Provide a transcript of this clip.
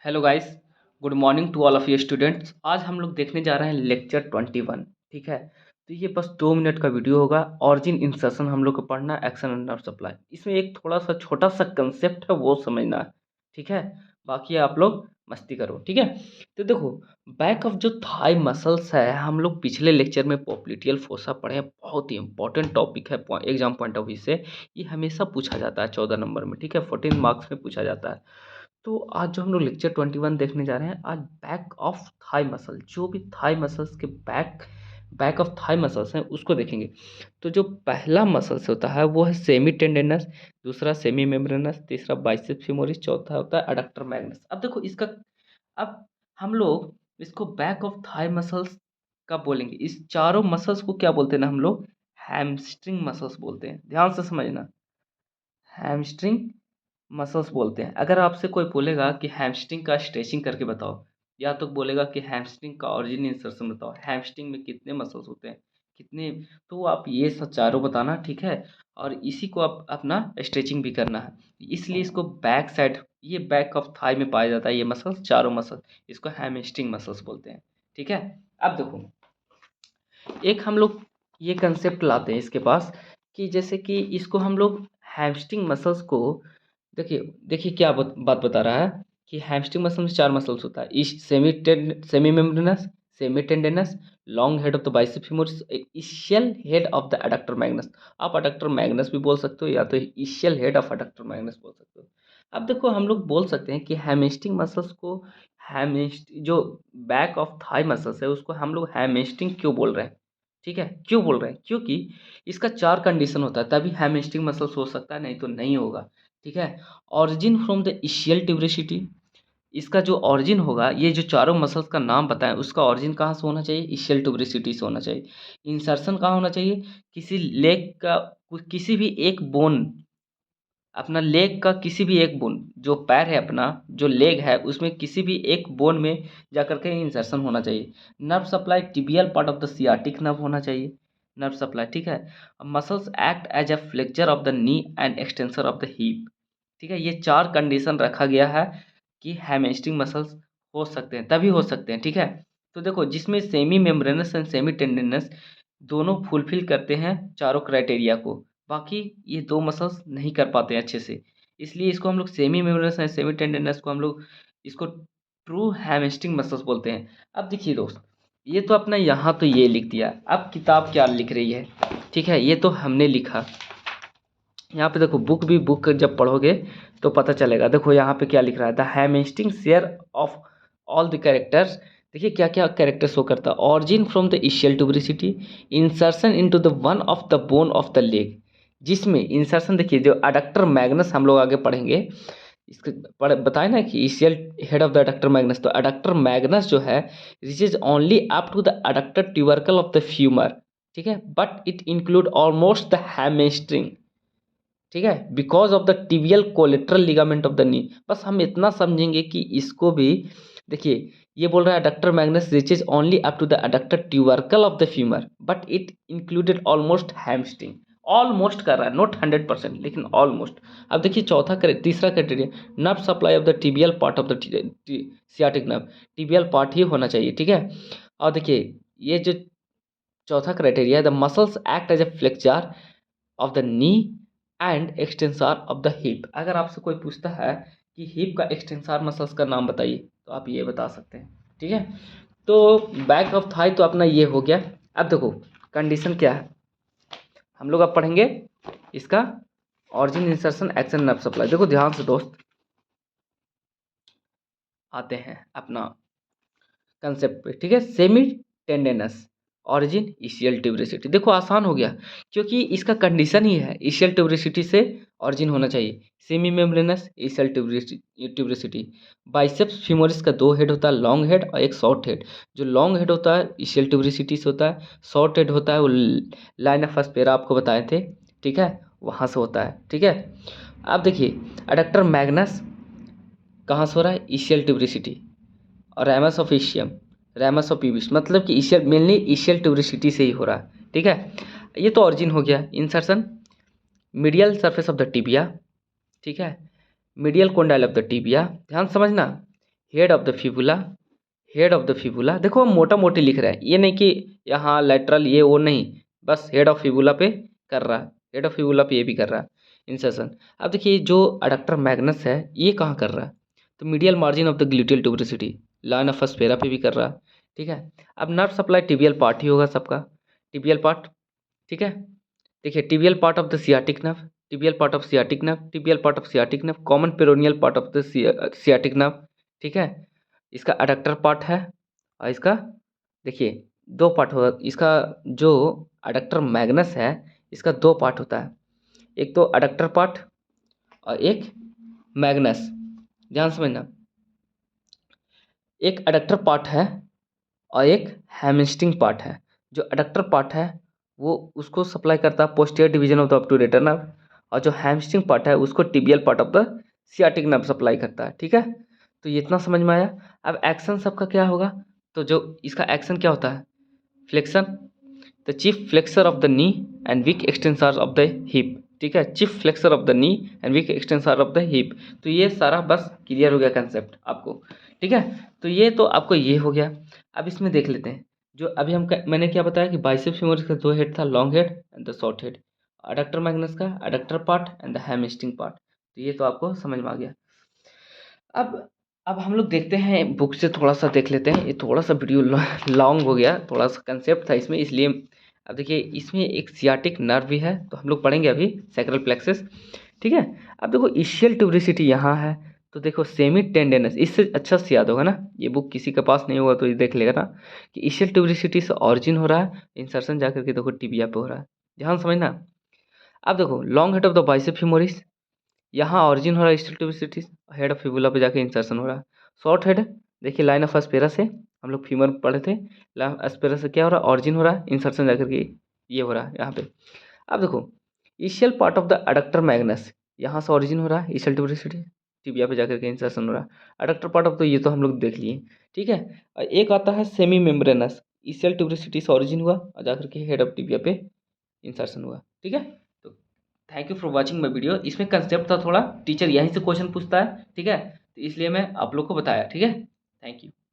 Hello guys. Good morning to all of you students. आज हम लोग देखने जा रहे हैं लेक्चर 21। ठीक है, तो ये बस 2 मिनट का वीडियो होगा। ऑरिजिन इंसर्शन हम लोग को पढ़ना है, एक्शन एंड नर्व सप्लाई। इसमें एक थोड़ा सा छोटा सा कंसेप्ट है, वो समझना है। ठीक है, बाकी आप लोग मस्ती करो। ठीक है, तो देखो, बैक ऑफ जो थाई मसल्स है, हम लोग पिछले लेक्चर में पॉप्लिटियल फोसा पढ़े हैं। बहुत ही इंपॉर्टेंट टॉपिक है एग्जाम पॉइंट ऑफ व्यू से। ये हमेशा पूछा जाता है 14 नंबर में। ठीक है, 14 मार्क्स में पूछा जाता है। तो आज जो हम लोग लेक्चर 21 देखने जा रहे हैं, आज बैक ऑफ थाई मसल, जो भी थाई मसल्स के back back of thigh muscles हैं उसको देखेंगे। तो जो पहला मसल्स होता है वो है सेमी टेंडेनस, दूसरा सेमी मेम्ब्रेनस, तीसरा बाइसेप्स फीमोरिस, चौथा होता है अडक्टर मैग्नस। अब देखो इसका, अब हम लोग इसको बैक ऑफ थाई मसल्स कब बोलेंगे? इस चारों मसल्स को क्या बोलते हैं ना हम लोग? हैमस्ट्रिंग मसल्स बोलते हैं। ध्यान से समझना, हैमस्ट्रिंग मसल्स बोलते हैं। अगर आपसे कोई बोलेगा कि हैमस्ट्रिंग का स्ट्रेचिंग करके बताओ, या तो बोलेगा कि हैमस्ट्रिंग का ऑरिजिन इंसर्शन बताओ, हैमस्ट्रिंग में कितने मसल्स होते हैं, कितने, तो आप ये सब चारों बताना। ठीक है, और इसी को आप अपना स्ट्रेचिंग भी करना है। इसलिए इसको बैक साइड, ये बैक ऑफ थाई में पाया जाता है। ये मसल्स, चारों मसल, इसको हैमस्ट्रिंग मसल्स बोलते हैं। ठीक है, अब देखो, एक हम लोग ये कंसेप्ट लाते हैं इसके पास, कि जैसे कि इसको हम लोग हैमस्ट्रिंग मसल्स को, देखिए देखिए क्या बात बता रहा है कि हैमस्ट्रिंग मसल में चार मसल्स होता है। इस semi membranosus, semi tendinosus, long head of the biceps femoris, ischial head of the adductor magnus. आप एडक्टर मैग्नस भी बोल सकते हो, या तो ischial head of adductor magnus बोल सकते हो। अब देखो, हम लोग बोल सकते हैं कि हैमस्ट्रिंग मसल्स को, हैमस्ट जो बैक ऑफ थाई मसल्स है उसको हम लोग हैमस्ट्रिंग क्यों बोल रहे हैं? ठीक है, क्यों बोल रहे हैं? क्योंकि इसका चार कंडीशन होता है, तभी हैमस्ट्रिंग मसल्स हो सकता है, नहीं तो नहीं होगा। ठीक है, ऑरिजिन फ्रॉम द इशियल ट्यूबरेसिटी, इसका जो ऑरिजिन होगा, ये जो चारों मसल्स का नाम बताएं, उसका ऑरिजिन कहाँ से होना चाहिए? इशियल ट्यूबरेसिटी से होना चाहिए। इंसर्शन कहाँ होना चाहिए? किसी लेग का, किसी भी एक बोन, अपना लेग का किसी भी एक बोन, जो पैर है अपना, जो लेग है उसमें किसी भी एक बोन में जाकर के इंसर्शन होना चाहिए। Nerve supply tibial part of the sciatic nerve होना चाहिए, नर्व सप्लाई। ठीक है, muscles act as a flexor of the knee and extensor of the hip. ठीक है, ये चार कंडीशन रखा गया है कि हैमस्ट्रिंग मसल्स हो सकते हैं, तभी हो सकते हैं। ठीक है, तो देखो, जिसमें semi membranes and semi tendinous दोनों फुलफिल करते हैं चारों क्राइटेरिया को, बाकी ये दो मसल्स नहीं कर पाते हैं अच्छे से। इसलिए इसको हम लोग semi membranes and semi tendinous को हम लोग इसको ट्रू हैमस्ट्रिंग मसल्स बोलते हैं। अब देखिए दोस्त, ये तो अपना यहाँ तो ये लिख दिया, अब किताब क्या लिख रही है? ठीक है, ये तो हमने लिखा। यहाँ पे देखो, बुक जब पढ़ोगे तो पता चलेगा। देखो यहाँ पे क्या लिख रहा है, the hamstring share of all the characters. देखिए क्या क्या कैरेक्टर शो करता है। Origin from the ischial tuberosity, insertion into the one of the bone of the leg, जिसमें इंसर्शन, देखिए जो अडक्टर मैग्नस हम लोग आगे पढ़ेंगे, इसके बताए ना कि ischial head of the adductor magnus, तो अडक्टर मैग्नस जो है this is only up to the adductor tubercle of the femur. ठीक है, but it include almost the hamstring. ठीक है, because of the tibial collateral ligament of the knee. बस हम इतना समझेंगे कि इसको भी, देखिए ये बोल रहा है adductor magnus reaches only up to the adductor tubercle of the femur, but it included almost hamstring. Almost कर रहा है, नॉट 100%, लेकिन ऑलमोस्ट। अब देखिए तीसरा criteria, nerve supply of the tibial part of the sciatic nerve, tibial part ही होना चाहिए। ठीक है, और देखिए ये जो चौथा क्राइटेरिया है, the muscles act as a flexor of the knee and extensor of the hip. अगर आपसे कोई पूछता है कि हिप का एक्सटेंसर मसल्स का नाम बताइए, तो आप ये बता सकते हैं। ठीक है, तो बैक ऑफ थाई तो अपना ये हो गया। अब देखो कंडीशन क्या है, हम लोग अब पढ़ेंगे इसका origin, insertion, action, nerve supply. देखो ध्यान से दोस्त, आते हैं अपना कंसेप्ट पे। ठीक है, सेमी टेंडेनस, ऑरिजिन इशियल ट्यूबरेसिटी। देखो आसान हो गया, क्योंकि इसका कंडीशन ही है इशियल ट्यूबरेसिटी से ऑरिजिन होना चाहिए। Semi membranosus, ischial tuberosity. Biceps femoris का दो हेड होता है, लॉन्ग हेड और एक शॉर्ट हेड। जो लॉन्ग हेड होता है इशियल ट्यूबरेसिटी से होता है, शॉर्ट हेड होता है वो लाइन ऑफ एस्पेरा आपको बताए थे। ठीक है, वहाँ से होता है। ठीक है, अब देखिए अडक्टर मैग्नस कहाँ से हो रहा है? Ischial tuberosity. और ramus of ischium, ramus of pubis, मतलब कि ईशियल, मेनली ईशियल ट्यूबरेसिटी से ही हो रहा है। ठीक है, ये तो ऑरिजिन हो गया। Insertion, medial surface of the tibia. ठीक है, medial condyle of the tibia. ध्यान समझना, head of the fibula, head of the fibula. देखो हम मोटा मोटी लिख रहे हैं, ये नहीं कि यहाँ लेटरल ये वो नहीं, बस हेड ऑफ फिबुला पे कर रहा है, हेड ऑफ फिबुला पे ये भी कर रहा है इंसर्शन। अब देखिए जो अडक्टर मैग्नस है ये कहाँ कर रहा है, तो medial margin of the gluteal tuberosity, line of aspera पे भी कर रहा है। ठीक है, अब नर्व सप्लाई टिबियल पार्ट ही होगा सबका, टिबियल पार्ट। ठीक है, देखिए tibial part of the sciatic nerve, tibial part of sciatic nerve, tibial part of sciatic nerve, common peroneal part of the sciatic nerve. ठीक है, इसका अडक्टर पार्ट है और इसका देखिए दो पार्ट होगा इसका, जो अडक्टर मैग्नस है इसका दो पार्ट होता है, एक तो अडक्टर पार्ट और एक मैग्नस। ध्यान समझना, एक अडक्टर पार्ट है और एक हैमस्ट्रिंग पार्ट है। जो अडक्टर पार्ट है वो उसको सप्लाई करता है posterior division of the obturator nerve, और जो हैमस्ट्रिंग पार्ट है उसको tibial part of the sciatic nerve supply करता है। ठीक है, तो ये इतना समझ में आया। अब एक्शन सबका क्या होगा, तो जो इसका एक्शन क्या होता है, flexion, the chief flexor of the knee and weak extensor of the hip. ठीक है, chief flexor of the knee and weak extensor of the hip. तो ये सारा बस क्लियर हो गया कंसेप्ट आपको। ठीक है, तो ये तो आपको ये हो गया। अब इसमें देख लेते हैं, जो अभी मैंने क्या बताया कि बाइसेप्स फेमोरिस का दो हेड था, long head and the short head, adductor magnus का adductor part and the hamstring part. तो ये तो आपको समझ में आ गया। अब हम लोग देखते हैं बुक से थोड़ा सा देख लेते हैं, ये थोड़ा सा वीडियो लॉन्ग हो गया, थोड़ा सा कंसेप्ट था इसमें इसलिए। अब देखिए इसमें एक सियाटिक नर्व भी है, तो हम लोग पढ़ेंगे अभी सैक्रल प्लेक्सस। ठीक है, अब देखो इशियल ट्यूबरिसिटी यहाँ है, तो देखो सेमी टेंडेनस, इससे अच्छा से याद होगा ना, ये बुक किसी के पास नहीं होगा तो ये देख लेगा ना कि इशियल ट्यूबरिसिटी से ऑरिजिन हो रहा है, इंसर्शन जाकर के देखो टिबिया पे हो रहा है। ध्यान समझना। अब देखो long head of the bicep femoris, यहाँ ऑरिजिन हो रहा है स्टिल ट्यूबिसिटी, हेड ऑफ फिबुला पे जाके इंसर्शन हो रहा है। शॉर्ट हेड देखिए लाइन ऑफ एस्पेरा से, हम लोग फीमर पढ़े थे, लाइन ऑफ एस्पेरा से क्या हो रहा है, ऑरिजिन हो रहा है, इंसर्शन जाकर के ये हो रहा है यहाँ पे। अब देखो essential part of the adductor Magnus, यहाँ से ऑरिजिन हो रहा है इशियल ट्यूबिसिटी, टिबिया पे जाकर के इंसर्शन हो रहा है। अडक्टर पार्ट ऑफ तो ये तो हम लोग देख लिए। ठीक है, और एक आता है सेमी मेम्ब्रेनस, इशियल ट्यूबिसिटी से ऑरिजिन हुआ और जाकर के हेड ऑफ टिबिया पे इंसर्शन हुआ। ठीक है, तो thank you for watching my video. इसमें कंसेप्ट था थोड़ा, टीचर यहीं से क्वेश्चन पूछता है। ठीक है, तो इसलिए मैं आप लोग को बताया। ठीक है, थैंक यू।